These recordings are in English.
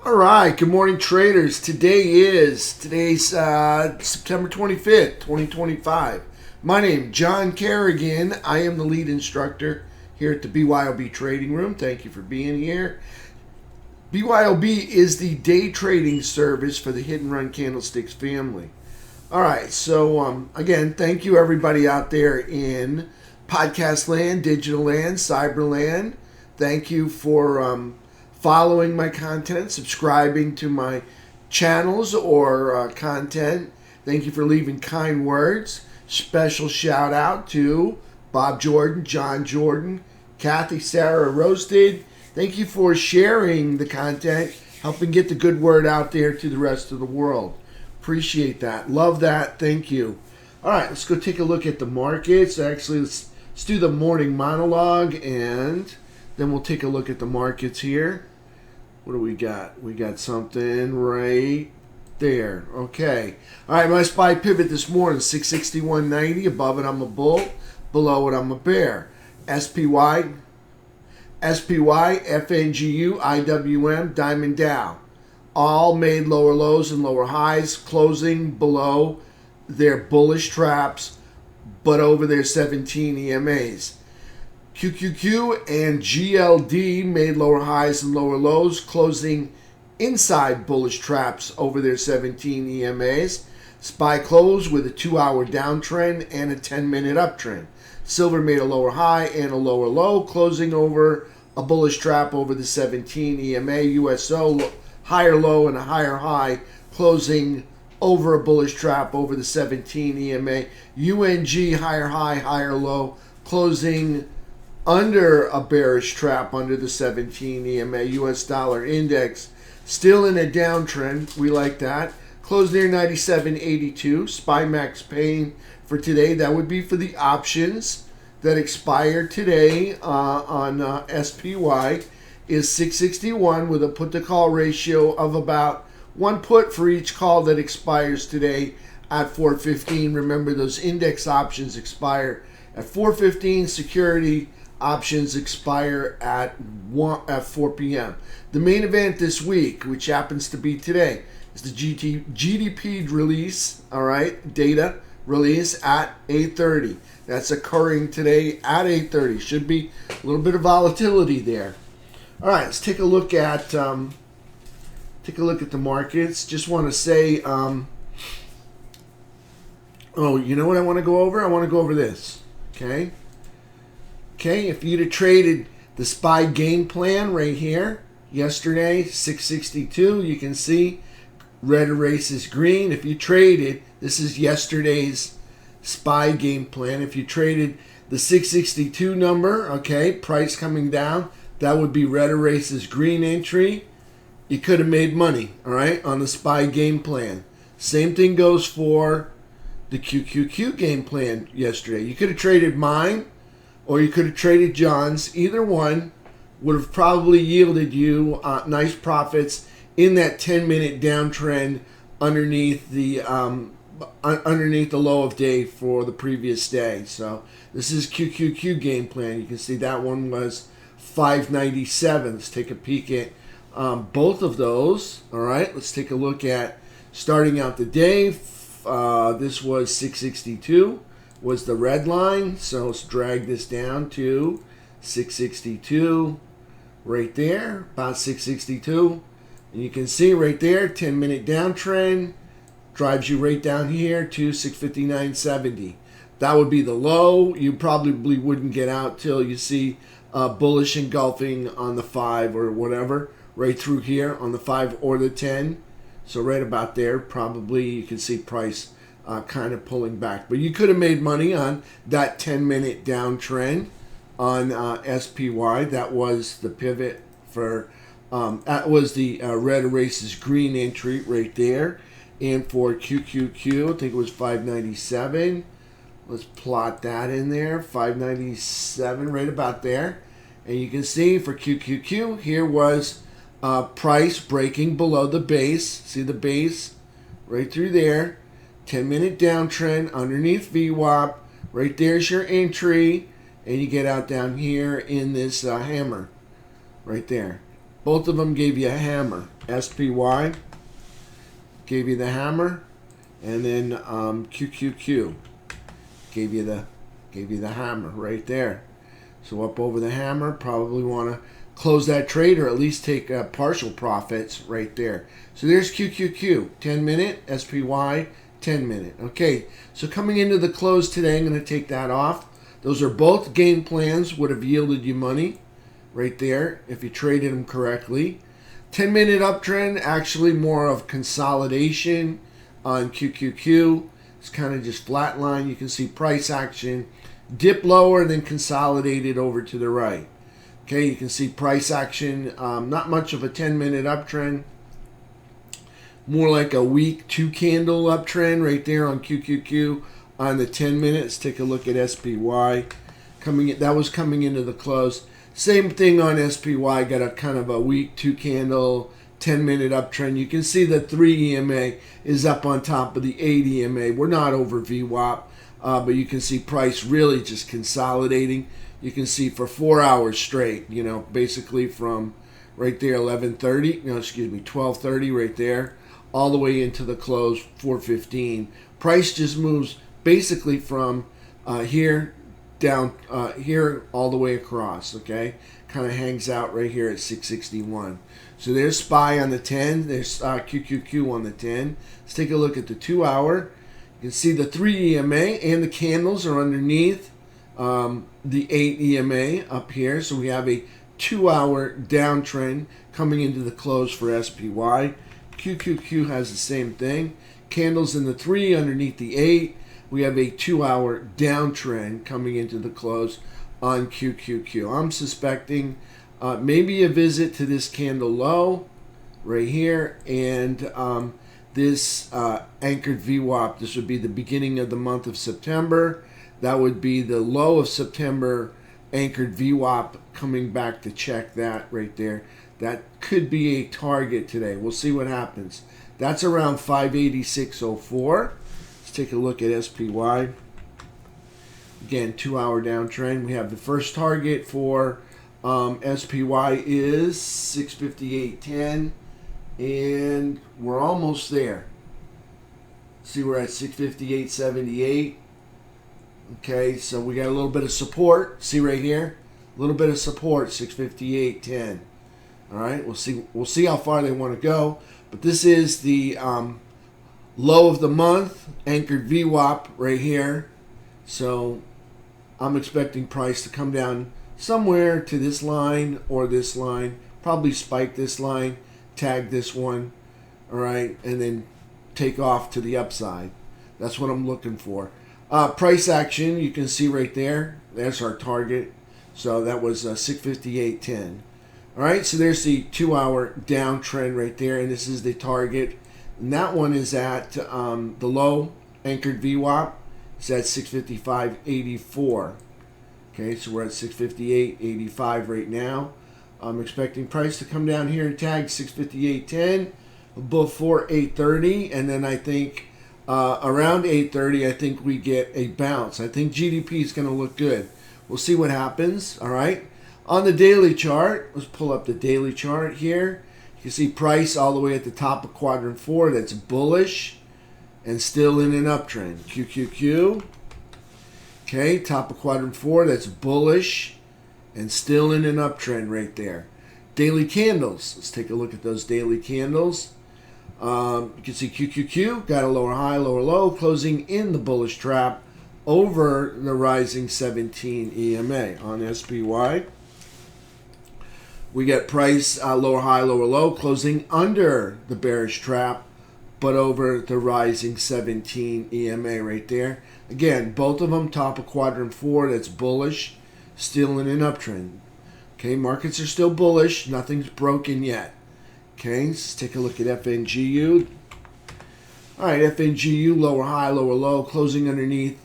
All right, good morning, traders. Today's September 25th, 2025. My name is John Carignan. I am the lead instructor here at the BYOB Trading Room. Thank you for being here. BYOB is the day trading service for the hit and run candlesticks family. All right, so again, thank you everybody out there in podcast land, digital land, cyber land. Thank you for following my content, subscribing to my channels or content. Thank you for leaving kind words. Special shout out to Bob Jordan, John Jordan, Kathy, Sarah Roasted. Thank you for sharing the content, helping get the good word out there to the rest of the world. Appreciate that. Love that. Thank you. All right, let's go take a look at the markets. Actually, let's do the morning monologue, and then we'll take a look at the markets here. What do we got? We got something right there. Okay. All right, my SPY pivot this morning, 661.90. Above it, I'm a bull. Below it, I'm a bear. SPY, FNGU, IWM, Diamond Dow. All made lower lows and lower highs, closing below their bullish traps, but over their 17 EMAs. QQQ and GLD made lower highs and lower lows, closing inside bullish traps over their 17 EMAs. SPY closed with a 2-hour downtrend and a 10-minute uptrend. Silver made a lower high and a lower low, closing over a bullish trap over the 17 EMA. USO higher low and a higher high, closing over a bullish trap over the 17 EMA. UNG higher high, higher low, closing under a bearish trap under the 17 EMA. US dollar index still in a downtrend. We like that. Closed near 97.82. SPY max pain for today. That would be for the options that expired today on SPY is 661 with a put to call ratio of about 1 put for each call that expires today at 4:15. Remember, those index options expire at 4:15. Security options expire at 4 p.m. The main event this week, which happens to be today, is the GDP release, all right, data release at 8:30. That's occurring today at 8:30. Should be a little bit of volatility there. All right, let's take a look at the markets. Just want to say, oh, you know what I want to go over? I want to go over this, okay? Okay, if you'd have traded the SPY game plan right here yesterday, 662, you can see red erases green. If you traded, this is yesterday's SPY game plan. If you traded the 662 number, okay, price coming down, that would be red erases green entry. You could have made money, all right, on the SPY game plan. Same thing goes for the QQQ game plan yesterday. You could have traded mine, or you could have traded John's. Either one would have probably yielded you nice profits in that 10-minute downtrend underneath the low of day for the previous day. So this is QQQ game plan. You can see that one was 597. Let's take a peek at both of those. All right, let's take a look at starting out the day. This was 662. Was the red line, so let's drag this down to 662 right there, about 662, and you can see right there 10-minute downtrend drives you right down here to 659.70. That would be the low. You probably wouldn't get out till you see bullish engulfing on the 5 or whatever right through here on the 5 or the 10. So right about there, probably you can see price kind of pulling back. But you could have made money on that 10-minute downtrend on SPY. That was the pivot for, that was the red erases green entry right there. And for QQQ, I think it was 597. Let's plot that in there, 597, right about there. And you can see for QQQ, here was price breaking below the base. See the base right through there. 10-minute downtrend underneath VWAP. Right there's your entry, and you get out down here in this hammer right there. Both of them gave you a hammer. SPY gave you the hammer, and then QQQ gave you the hammer right there. So up over the hammer, probably want to close that trade or at least take partial profits right there. So there's QQQ, 10-minute, SPY, 10-minute. Okay, so coming into the close today, I'm going to take that off. Those are both game plans, would have yielded you money right there if you traded them correctly. 10-minute uptrend, actually more of consolidation on QQQ. It's kind of just flat line. You can see price action dip lower, then consolidated over to the right. Okay, you can see price action, not much of a 10-minute uptrend. More like a week 2-candle uptrend right there on QQQ on the 10 minutes. Take a look at SPY. That was coming into the close. Same thing on SPY, got a kind of a week 2-candle 10-minute uptrend. You can see the 3 EMA is up on top of the 8 EMA. We're not over VWAP, but you can see price really just consolidating. You can see for 4 hours straight, basically from right there 12:30 right there, all the way into the close 4:15. Price just moves basically from here down here all the way across, okay? Kind of hangs out right here at 661. So there's SPY on the 10, there's QQQ on the 10. Let's take a look at the 2 hour. You can see the 3 EMA and the candles are underneath the 8 EMA up here. So we have a 2 hour downtrend coming into the close for SPY. QQQ has the same thing. Candles in the 3 underneath the 8. We have a 2 hour downtrend coming into the close on QQQ. I'm suspecting maybe a visit to this candle low right here, and this anchored VWAP. This would be the beginning of the month of September. That would be the low of September anchored VWAP coming back to check that right there. That could be a target today. We'll see what happens. That's around 586.04. Let's take a look at SPY. Again, 2 hour downtrend. We have the first target for SPY is 658.10, and we're almost there. See, we're at 658.78. Okay, so we got a little bit of support. See right here, a little bit of support, 658.10. All right, we'll see how far they want to go, but this is the low of the month, anchored VWAP right here. So I'm expecting price to come down somewhere to this line or this line, probably spike this line, tag this one, all right, and then take off to the upside. That's what I'm looking for. Price action, you can see right there. There's our target. So that was 658.10. All right, so there's the 2 hour downtrend right there, and this is the target. And that one is at the low anchored VWAP. It's at 655.84. Okay, so we're at 658.85 right now. I'm expecting price to come down here and tag 658.10 before 8:30, and then I think around 8:30, I think we get a bounce. I think GDP is going to look good. We'll see what happens. All right. On the daily chart, let's pull up the daily chart here. You can see price all the way at the top of quadrant 4. That's bullish and still in an uptrend. QQQ. Okay, top of quadrant 4. That's bullish and still in an uptrend right there. Daily candles. Let's take a look at those daily candles. You can see QQQ got a lower high, lower low, closing in the bullish trap over the rising 17 EMA. On SPY, we get price lower high, lower low, closing under the bearish trap, but over the rising 17 EMA right there. Again, both of them top of quadrant 4. That's bullish, still in an uptrend. Okay, markets are still bullish. Nothing's broken yet. Okay, let's take a look at FNGU. All right, FNGU, lower high, lower low, closing underneath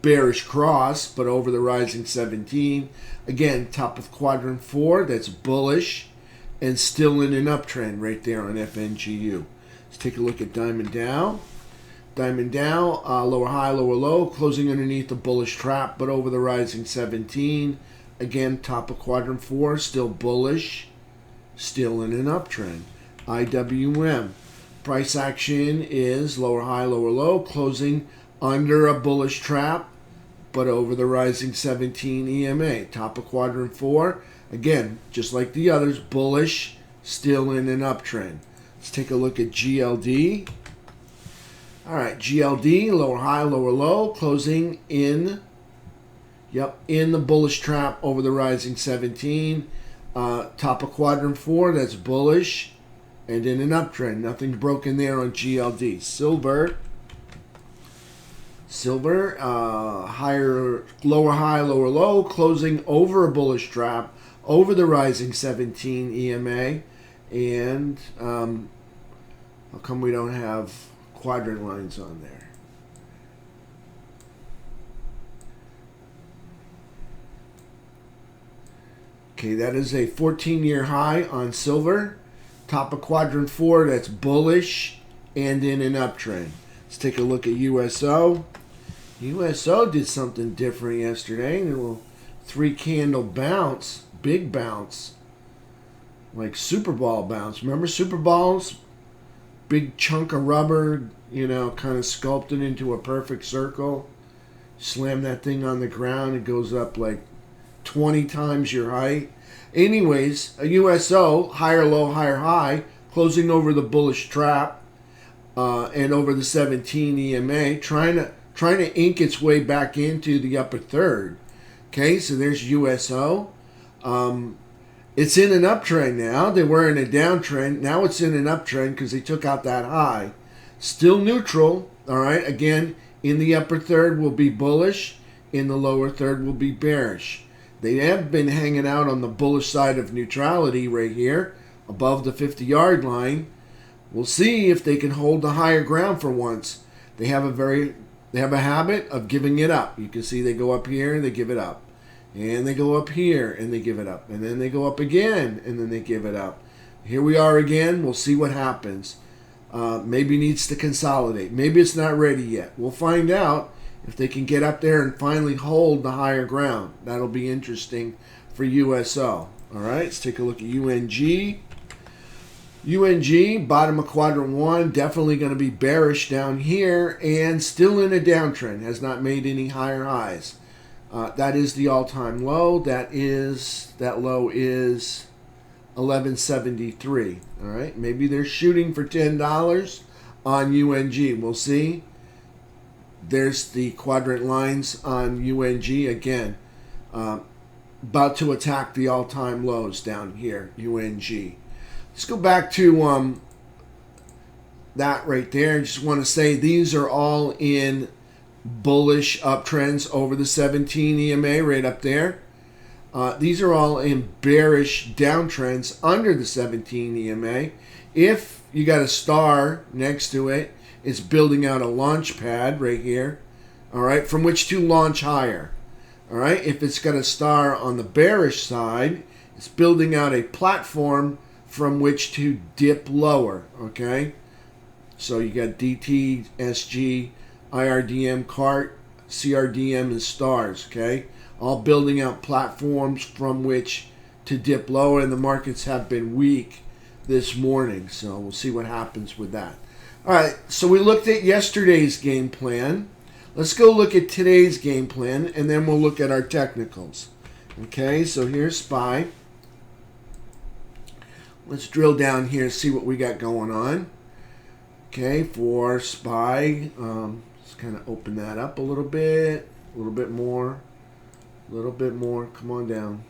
bearish cross, but over the rising 17. Again, top of quadrant 4, that's bullish, and still in an uptrend right there on FNGU. Let's take a look at Diamond Dow. Diamond Dow, lower high, lower low, closing underneath the bullish trap, but over the rising 17. again, top of quadrant 4, still bullish, still in an uptrend. IWM, price action is lower high, lower low, closing under a bullish trap, but over the rising 17 EMA. Top of quadrant 4, again, just like the others, bullish, still in an uptrend. Let's take a look at GLD. All right, GLD, lower high, lower low, closing in, in the bullish trap over the rising 17. Top of quadrant 4, that's bullish and in an uptrend. Nothing's broken there on GLD. Silver, higher, lower high, lower low, closing over a bullish trap over the rising 17 EMA. And how come we don't have quadrant lines on there? Okay, that is a 14-year high on silver. Top of quadrant 4, that's bullish and in an uptrend. Let's take a look at USO. USO did something different yesterday. A little 3-candle bounce, big bounce, like Super Ball bounce. Remember Super Balls? Big chunk of rubber, kind of sculpted into a perfect circle. Slam that thing on the ground, it goes up like 20 times your height. Anyways, a USO, higher low, higher high, closing over the bullish trap and over the 17 EMA, trying to ink its way back into the upper third. Okay, so there's USO. It's in an uptrend now. They were in a downtrend. Now it's in an uptrend because they took out that high. Still neutral. All right, again, in the upper third will be bullish. In the lower third will be bearish. They have been hanging out on the bullish side of neutrality right here, above the 50-yard line. We'll see if they can hold the higher ground for once. They have a habit of giving it up. You can see they go up here and they give it up. And they go up here and they give it up. And then they go up again and then they give it up. Here we are again. We'll see what happens. Maybe needs to consolidate. Maybe it's not ready yet. We'll find out if they can get up there and finally hold the higher ground. That'll be interesting for USO. All right, let's take a look at UNG. UNG, bottom of quadrant 1, definitely going to be bearish down here and still in a downtrend. Has not made any higher highs. That is the all-time low. That low is 1173. All right, maybe they're shooting for $10 on UNG. We'll see. There's the quadrant lines on UNG again. About to attack the all-time lows down here, UNG. Let's go back to that right there. I just want to say these are all in bullish uptrends over the 17 EMA right up there. These are all in bearish downtrends under the 17 EMA. If you got a star next to it, it's building out a launch pad right here, all right, from which to launch higher. All right, if it's got a star on the bearish side, it's building out a platform from which to dip lower, okay? So you got DT, SG, IRDM, CART, CRDM, and stars, okay? All building out platforms from which to dip lower, and the markets have been weak this morning, so we'll see what happens with that. All right, so we looked at yesterday's game plan. Let's go look at today's game plan, and then we'll look at our technicals. Okay, so here's SPY. Let's drill down here and see what we got going on. Okay, for SPY, let's kind of open that up a little bit more, come on down.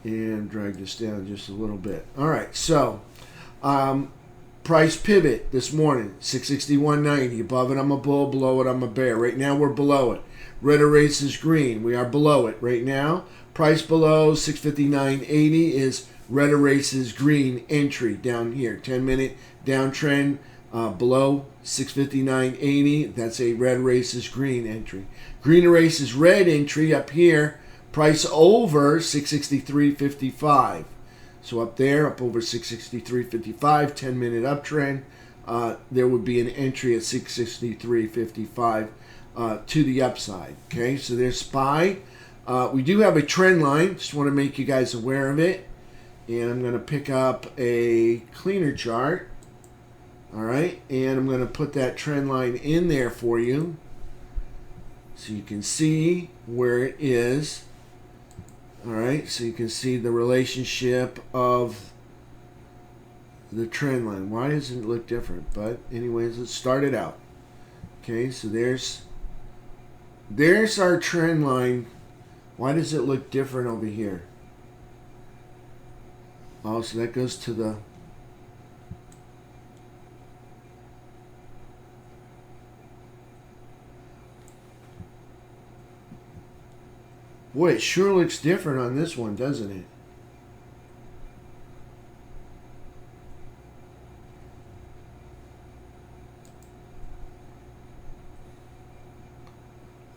And drag this down just a little bit. All right, so price pivot this morning, 661.90. Above it, I'm a bull. Below it, I'm a bear. Right now, we're below it. Red erases green. We are below it right now. Price below 659.80 is red erases green entry down here. 10-minute downtrend below 659.80. That's a red erases green entry. Green erases red entry up here. Price over 663.55. So up there, up over 663.55, 10-minute uptrend, there would be an entry at 663.55 to the upside. Okay, so there's SPY. We do have a trend line. Just want to make you guys aware of it. And I'm going to pick up a cleaner chart. All right. And I'm going to put that trend line in there for you, so you can see where it is. All right. So you can see the relationship of the trend line. Why doesn't it look different? But anyways, let's start it out. Okay. So there's our trend line. Why does it look different over here? Oh, so that goes to the... Boy, it sure looks different on this one, doesn't it?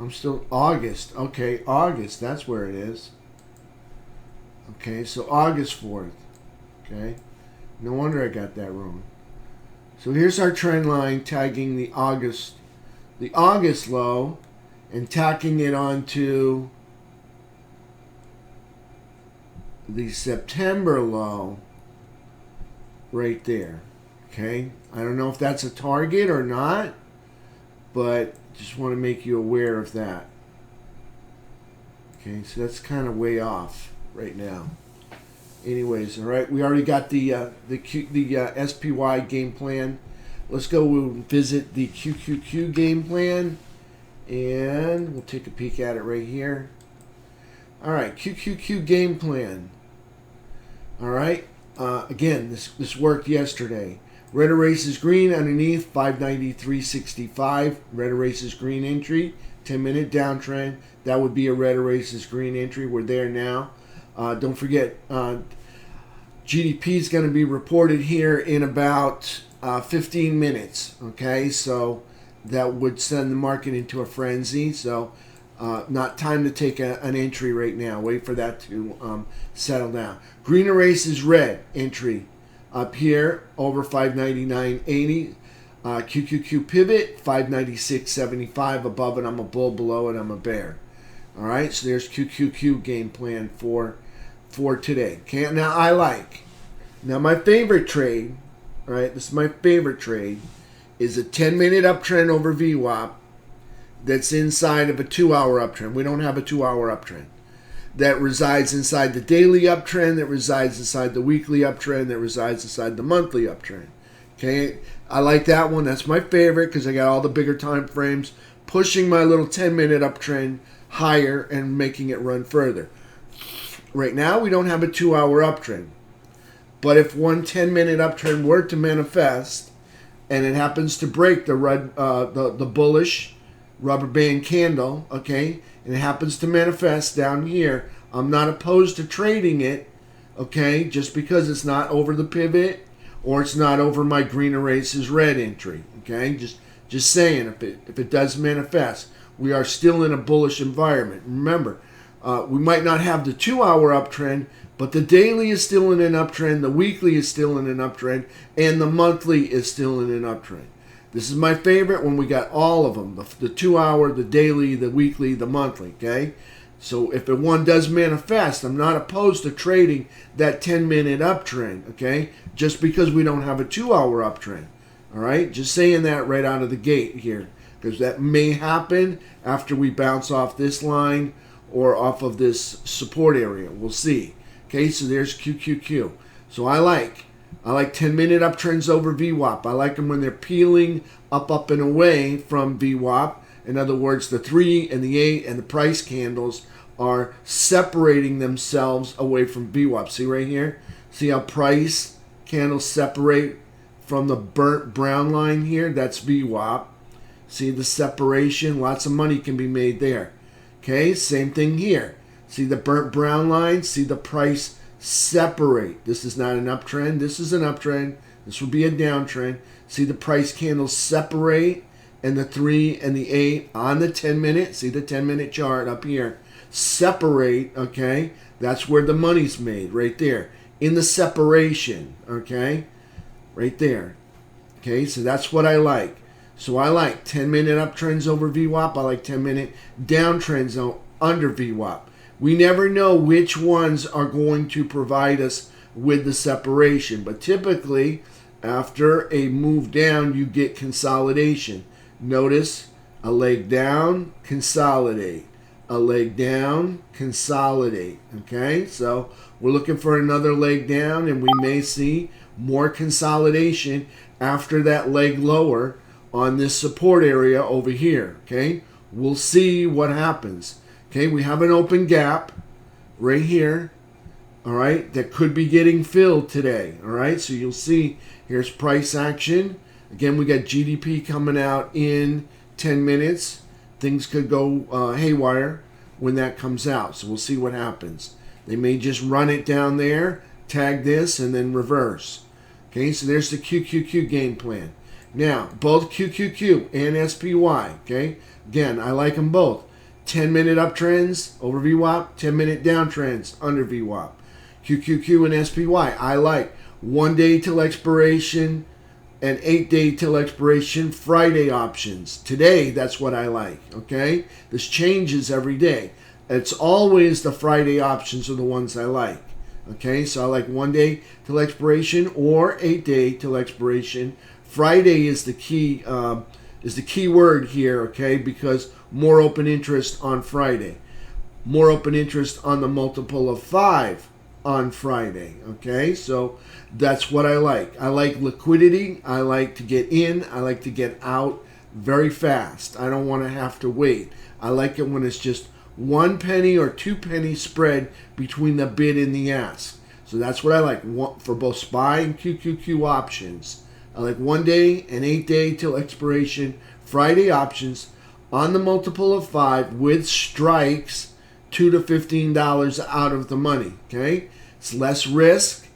I'm still August. Okay, August. That's where it is. Okay, so August 4th. Okay, no wonder I got that wrong. So here's our trend line tagging the August low, and tacking it onto the September low right there. Okay, I don't know if that's a target or not, but just want to make you aware of that. Okay, so that's kind of way off right now. Anyways, all right, we already got the SPY game plan. Let's go visit the QQQ game plan, and we'll take a peek at it right here. All right, QQQ game plan. All right, again, this worked yesterday. Red erases green underneath 593.65. Red erases green entry, 10-minute downtrend. That would be a red erases green entry. We're there now. Don't forget, GDP is going to be reported here in about 15 minutes. Okay, so that would send the market into a frenzy. So not time to take an entry right now. Wait for that to settle down. Green erases red entry up here over 599.80. QQQ pivot 596.75. Above it I'm a bull, below it I'm a bear. All right, so there's QQQ game plan for today. Okay, now my favorite trade, all right, this is my favorite trade, is a 10-minute uptrend over VWAP that's inside of a 2-hour uptrend. We don't have a 2-hour uptrend. That resides inside the daily uptrend, that resides inside the weekly uptrend, that resides inside the monthly uptrend. Okay, I like that one. That's my favorite because I got all the bigger time frames pushing my little 10-minute uptrend higher and making it run further. Right now, we don't have a 2-hour uptrend. But if one 10-minute uptrend were to manifest, and it happens to break the bullish rubber band candle, okay, and it happens to manifest down here, I'm not opposed to trading it, okay, just because it's not over the pivot or it's not over my green erases red entry, okay, just saying, if it does manifest, we are still in a bullish environment. Remember, we might not have the 2-hour uptrend, but the daily is still in an uptrend, the weekly is still in an uptrend, and the monthly is still in an uptrend. This is my favorite when we got all of them, the 2-hour, the daily, the weekly, the monthly, okay? So if one does manifest, I'm not opposed to trading that 10-minute uptrend, okay? Just because we don't have a 2-hour uptrend, all right? Just saying that right out of the gate here, because that may happen after we bounce off this line or off of this support area. We'll see. Okay, so there's QQQ. So I like 10-minute uptrends over VWAP. I like them when they're peeling up and away from VWAP. In other words, the 3 and the 8 and the price candles are separating themselves away from VWAP. See right here? See how price candles separate from the burnt brown line here? That's VWAP. See the separation? Lots of money can be made there. Okay, same thing here. See the burnt brown line? See the price separate. This is not an uptrend. This is an uptrend. This would be a downtrend. See the price candles separate, and the 3 and the 8 on the 10-minute. See the 10-minute chart up here. Separate, okay? That's where the money's made, right there. In the separation, okay? Right there. Okay, so that's what I like. So I like 10-minute uptrends over VWAP. I like 10-minute downtrends under VWAP. We never know which ones are going to provide us with the separation. But typically, after a move down, you get consolidation. Notice a leg down, consolidate. A leg down, consolidate. Okay, so we're looking for another leg down, and we may see more consolidation after that leg lower on this support area over here. Okay, we'll see what happens. Okay, we have an open gap right here. All right, that could be getting filled today. All right, so you'll see here's price action. Again, we got GDP coming out in 10 minutes. Things could go haywire when that comes out. So we'll see what happens. They may just run it down there, tag this, and then reverse. Okay, so there's the QQQ game plan. Now, both QQQ and SPY, okay? Again, I like them both. 10-minute uptrends over VWAP, 10-minute downtrends under VWAP. QQQ and SPY, I like 1 day till expiration and 8 day till expiration Friday options. Today, that's what I like, okay? This changes every day. It's always the Friday options are the ones I like, okay? So I like 1 day till expiration or 8 day till expiration. Friday is the key word here, okay? Because more open interest on Friday. More open interest on the multiple of 5 on Friday, okay? So that's what I like. I like liquidity. I like to get in. I like to get out very fast. I don't want to have to wait. I like it when it's just 1 penny or 2 penny spread between the bid and the ask. So that's what I like for both SPY and QQQ options. I like 1 day and 8 day till expiration Friday options on the multiple of 5 with strikes $2 to $15 out of the money. Okay, it's less risk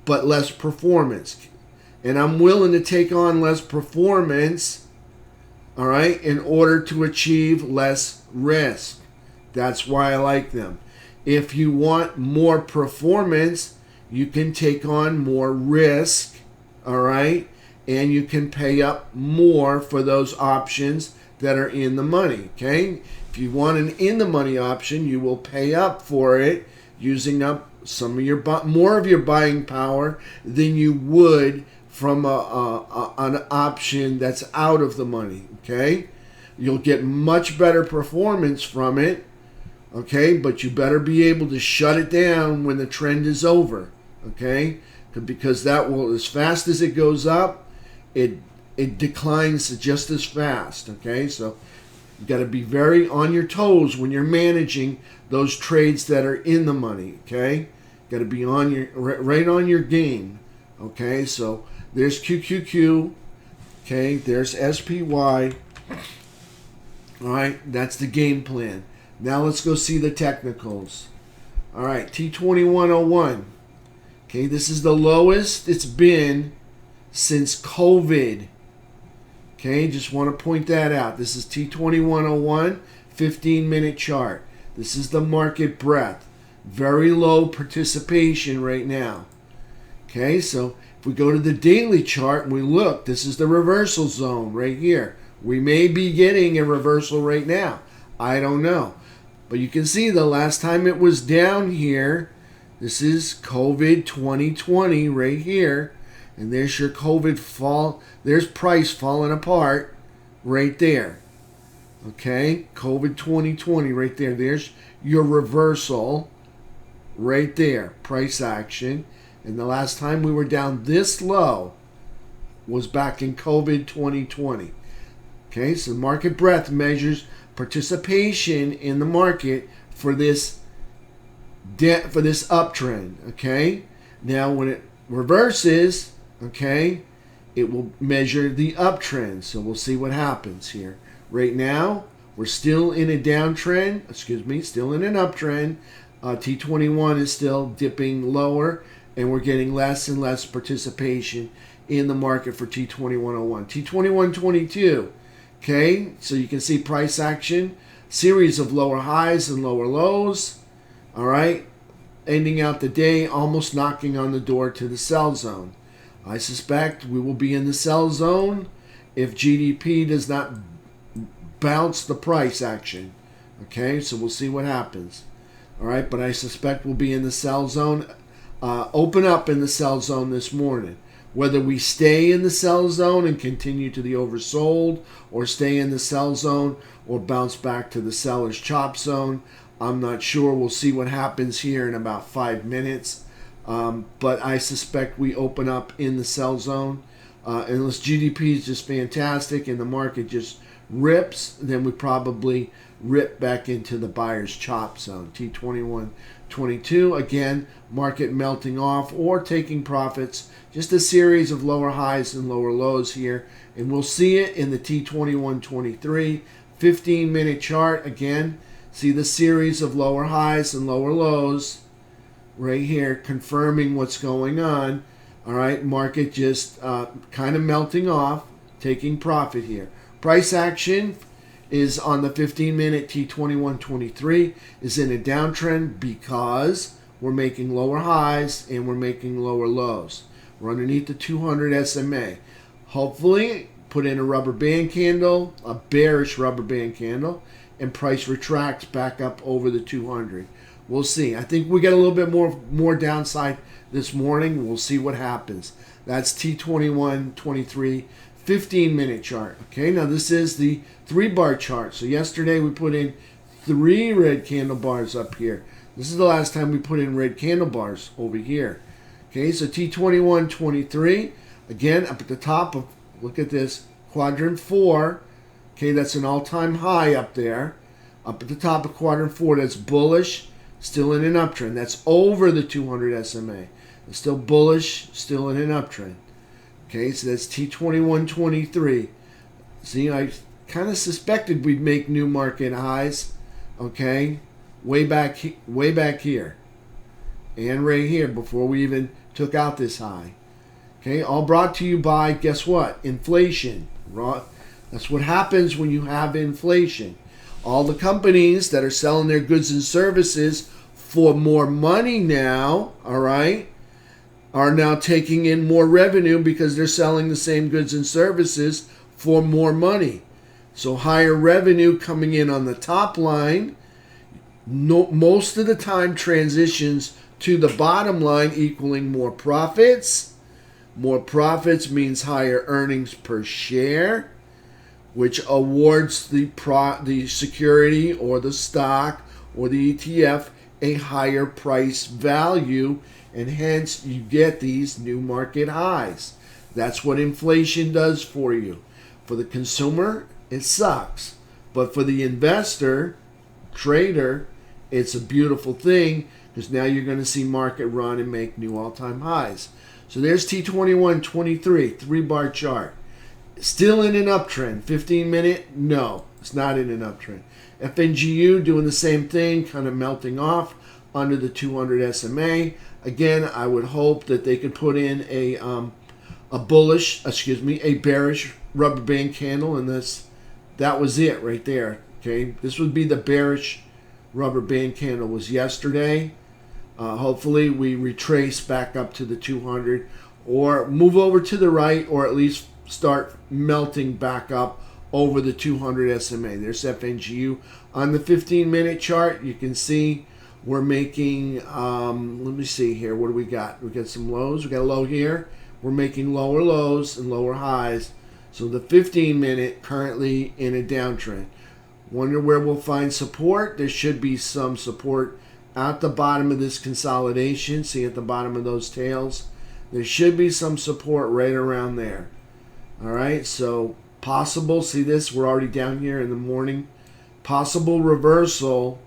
but less performance, and I'm willing to take on less performance, all right, in order to achieve less risk. That's why I like them. If you want more performance, you can take on more risk, all right, and you can pay up more for those options that are in the money. Okay, if you want an in the money option, you will pay up for it, using up some of your more of your buying power than you would from an option that's out of the money. Okay, you'll get much better performance from it. Okay, but you better be able to shut it down when the trend is over. Okay, because that will, as fast as it goes up, it declines just as fast. Okay, so you got to be very on your toes when you're managing those trades that are in the money. Okay, got to be on your right on your game. Okay, so there's QQQ. Okay, there's SPY. All right, that's the game plan. Now let's go see the technicals. All right, T2101. Okay, this is the lowest it's been since COVID. Okay, just want to point that out. This is T2101, 15-minute chart. This is the market breadth. Very low participation right now. Okay, so if we go to the daily chart and we look, this is the reversal zone right here. We may be getting a reversal right now. I don't know. But you can see the last time it was down here, this is COVID 2020 right here. And there's your COVID fall. There's price falling apart right there. Okay, COVID 2020 right there. There's your reversal right there. Price action. And the last time we were down this low was back in COVID 2020. Okay, so market breadth measures participation in the market for this uptrend. Okay, now when it reverses, okay, it will measure the uptrend. So we'll see what happens here. Right now, we're still in a downtrend. Still in an uptrend. T21 is still dipping lower, and we're getting less and less participation in the market for T2101. T2122. Okay, so you can see price action, series of lower highs and lower lows. All right, ending out the day, almost knocking on the door to the sell zone. I suspect we will be in the sell zone if GDP does not bounce the price action. Okay, so we'll see what happens. All right, but I suspect we'll be in the sell zone, open up in the sell zone this morning. Whether we stay in the sell zone and continue to the oversold, or stay in the sell zone or bounce back to the seller's chop zone, I'm not sure. We'll see what happens here in about 5 minutes. But I suspect we open up in the sell zone. Unless GDP is just fantastic and the market just rips, then we probably rip back into the buyer's chop zone. T21.22, again, market melting off or taking profits. Just a series of lower highs and lower lows here. And we'll see it in the T21.23 15-minute chart. Again, see the series of lower highs and lower lows right here, confirming what's going on. All right, market just kind of melting off, taking profit here. Price action is on the 15-minute T21.23 is in a downtrend because we're making lower highs and we're making lower lows. We're underneath the 200 SMA. Hopefully, put in a rubber band candle, a bearish rubber band candle, and price retracts back up over the 200. We'll see. I think we get a little bit more downside this morning. We'll see what happens. That's T21.23 15-minute chart. Okay, now this is the 3-bar chart. So yesterday we put in 3 red candle bars up here. This is the last time we put in red candle bars over here. Okay, so T21.23, again, up at the top of, look at this, quadrant 4. Okay, that's an all-time high up there. Up at the top of quadrant 4, that's bullish, still in an uptrend. That's over the 200 SMA. It's still bullish, still in an uptrend. Okay, so that's T21.23. See, I kind of suspected we'd make new market highs. Okay, way back here. And right here before we even took out this high. Okay, all brought to you by, guess what? Inflation. That's what happens when you have inflation. All the companies that are selling their goods and services for more money now, all right, are now taking in more revenue because they're selling the same goods and services for more money. So higher revenue coming in on the top line, most of the time transitions to the bottom line, equaling more profits. More profits means higher earnings per share, which awards the security or the stock or the ETF a higher price value, and hence you get these new market highs. That's what inflation does for you. For the consumer, it sucks. But for the investor, trader, it's a beautiful thing because now you're going to see market run and make new all-time highs. So there's T21.23, 3-bar chart. Still in an uptrend. 15-minute, no, it's not in an uptrend. FNGU doing the same thing, kind of melting off under the 200 SMA. Again, I would hope that they could put in a bearish rubber band candle, and that was it right there. Okay, this would be the bearish rubber band candle was yesterday. Hopefully we retrace back up to the 200 or move over to the right, or at least start melting back up over the 200 SMA. There's FNGU. On the 15-minute chart, you can see we're making, let me see here, what do we got? We got some lows. We got a low here. We're making lower lows and lower highs. So the 15-minute currently in a downtrend. Wonder where we'll find support. There should be some support at the bottom of this consolidation. See at the bottom of those tails? There should be some support right around there. All right, so possible, see this, we're already down here in the morning. Possible reversal,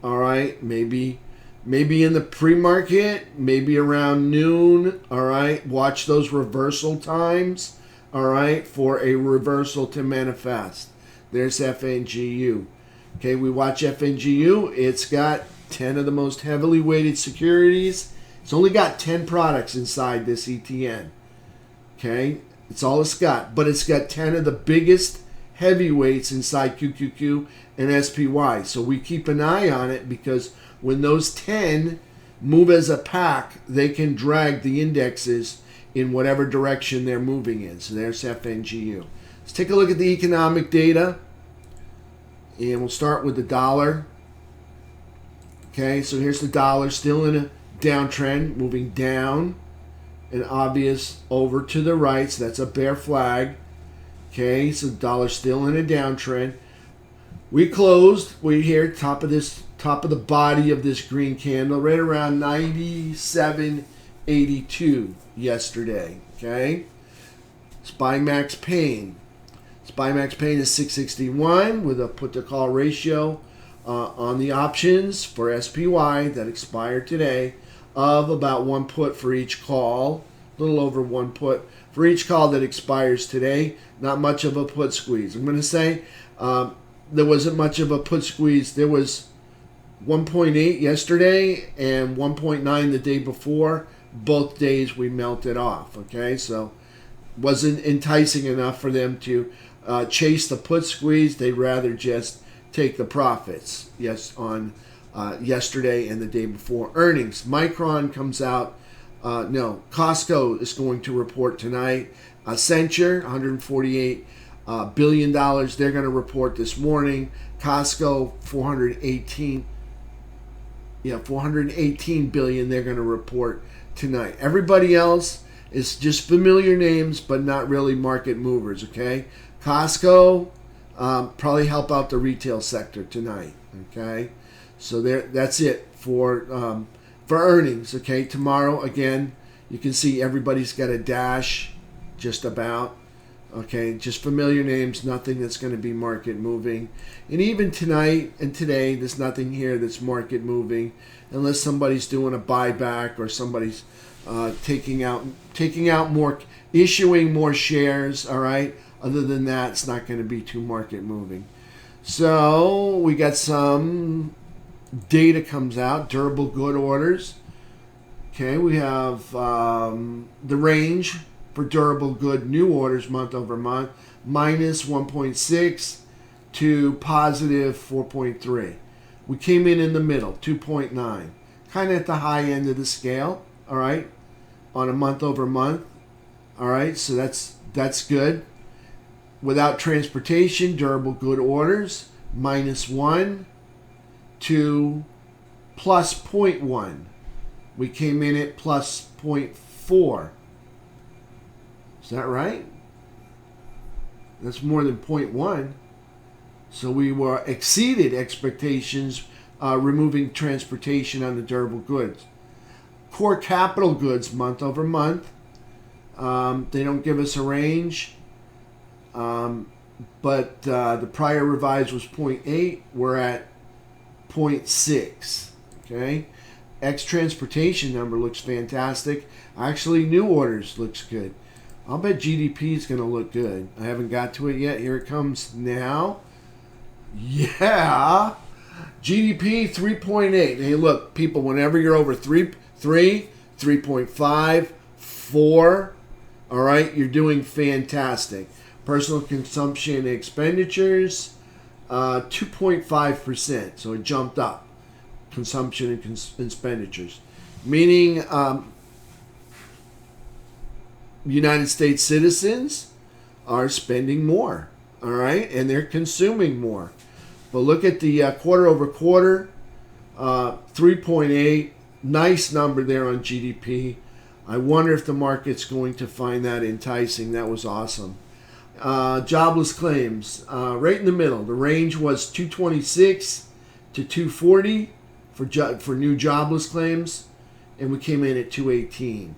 all right, maybe in the pre-market, maybe around noon, all right. Watch those reversal times, all right, for a reversal to manifest. There's FNGU. Okay, we watch FNGU. It's got 10 of the most heavily weighted securities. It's only got 10 products inside this ETN. Okay, it's all it's got. But it's got 10 of the biggest heavyweights inside QQQ and SPY. So we keep an eye on it because when those 10 move as a pack, they can drag the indexes in whatever direction they're moving in. So there's FNGU. Let's take a look at the economic data. And we'll start with the dollar. Okay, so here's the dollar still in a downtrend, moving down, an obvious over to the right, so that's a bear flag. Okay, so dollar still in a downtrend. We closed, we're here, top of the body of this green candle, right around 97.82 yesterday. Okay, SPY max pain. SPY max pain is 661 with a put to call ratio on the options for SPY that expired today of about 1 put for each call, a little over 1 put for each call that expires today. Not much of a put squeeze. I'm going to say there wasn't much of a put squeeze. There was 1.8 yesterday and 1.9 the day before. Both days we melted off. Okay, so wasn't enticing enough for them to chase the put squeeze. They'd rather just take the profits. Yes, on yesterday and the day before earnings. Micron comes out. No, Costco is going to report tonight. Accenture, $148 billion. They're going to report this morning. Costco, 418 billion. They're going to report tonight. Everybody else is just familiar names, but not really market movers. Okay, Costco probably help out the retail sector tonight. Okay, so that's it for earnings. Okay, tomorrow again, you can see everybody's got a dash, just about. Okay, just familiar names, nothing that's going to be market moving. And even tonight and today, there's nothing here that's market moving, unless somebody's doing a buyback or somebody's taking out more, issuing more shares. All right. Other than that, it's not going to be too market moving. So we got some data comes out, durable good orders. Okay, we have the range for durable good new orders month over month, minus 1.6 to positive 4.3. We came in the middle, 2.9, kind of at the high end of the scale. All right, on a month over month. All right, so that's good. Without transportation, durable good orders, minus 1 to plus 0.1. We came in at plus 0.4. Is that right? That's more than 0.1. So we were exceeded expectations, removing transportation on the durable goods. Core capital goods month over month. They don't give us a range. But the prior revised was 0.8. We're at 0.6. Okay. X transportation number looks fantastic. Actually, new orders looks good. I'll bet GDP is going to look good. I haven't got to it yet. Here it comes now. Yeah. GDP 3.8. Hey, look, people, whenever you're over 3, 3.5, 4, all right, you're doing fantastic. Personal consumption expenditures, 2.5%. So it jumped up. Consumption and expenditures. Meaning United States citizens are spending more. All right. And they're consuming more. But look at the quarter over quarter, 3.8. Nice number there on GDP. I wonder if the market's going to find that enticing. That was awesome. Jobless claims, right in the middle. The range was 226 to 240 for new jobless claims, and we came in at 218.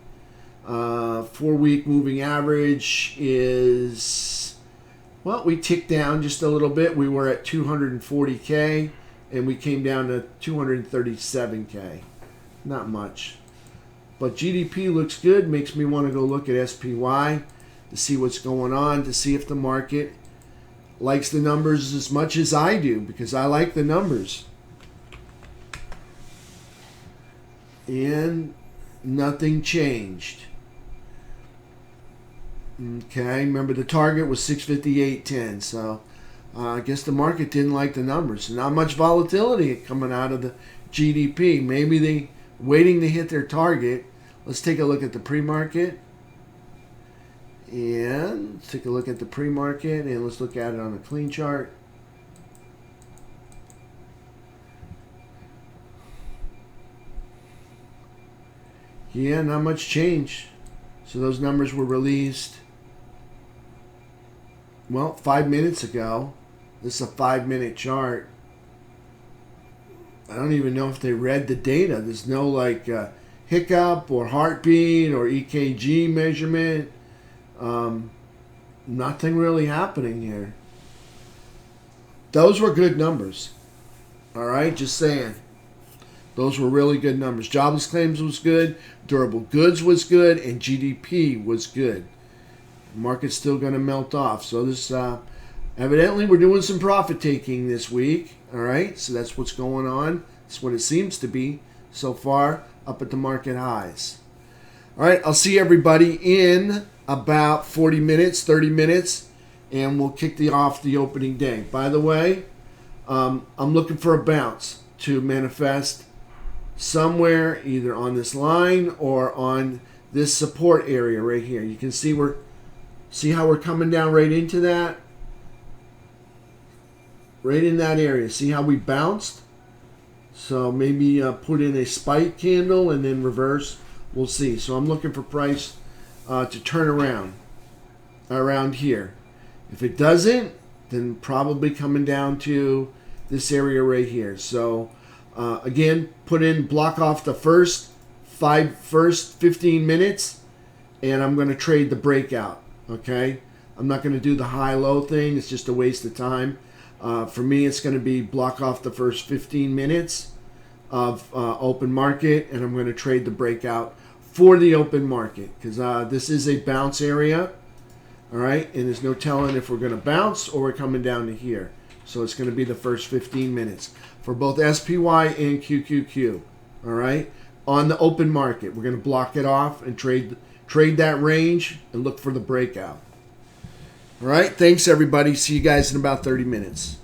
4-week moving average is, well, we ticked down just a little bit. We were at 240K, and we came down to 237K. Not much. But GDP looks good. Makes me want to go look at SPY to see what's going on, to see if the market likes the numbers as much as I do, because I like the numbers. And nothing changed. Okay, remember the target was 658.10, so I guess the market didn't like the numbers. Not much volatility coming out of the GDP. Maybe they waiting to hit their target. Let's take a look at the pre-market. And let's take a look at the pre-market, and let's look at it on a clean chart. Yeah, not much change. So those numbers were released, well, 5 minutes ago. This is a 5-minute chart. I don't even know if they read the data. There's no like hiccup or heartbeat or EKG measurement. Nothing really happening here. Those were good numbers. All right, just saying. Those were really good numbers. Jobless claims was good. Durable goods was good. And GDP was good. The market's still going to melt off. So this, evidently, we're doing some profit taking this week. All right, so that's what's going on. That's what it seems to be so far, up at the market highs. All right, I'll see everybody in about 40 minutes, 30 minutes, and we'll kick off the opening day. By the way, I'm looking for a bounce to manifest somewhere either on this line or on this support area right here. You can see how we're coming down right into that. Right in that area. See how we bounced? So maybe put in a spike candle and then reverse. We'll see. So I'm looking for price to turn around here. If it doesn't, then probably coming down to this area right here. So again, block off the first 15 minutes, and I'm going to trade the breakout. Okay, I'm not going to do the high-low thing. It's just a waste of time. For me, it's going to be block off the first 15 minutes of open market, and I'm going to trade the breakout for the open market because this is a bounce area. All right, and there's no telling if we're going to bounce or we're coming down to here. So it's going to be the first 15 minutes for both SPY and QQQ. All right, on the open market, we're going to block it off and trade that range and look for the breakout. All right, thanks everybody. See you guys in about 30 minutes.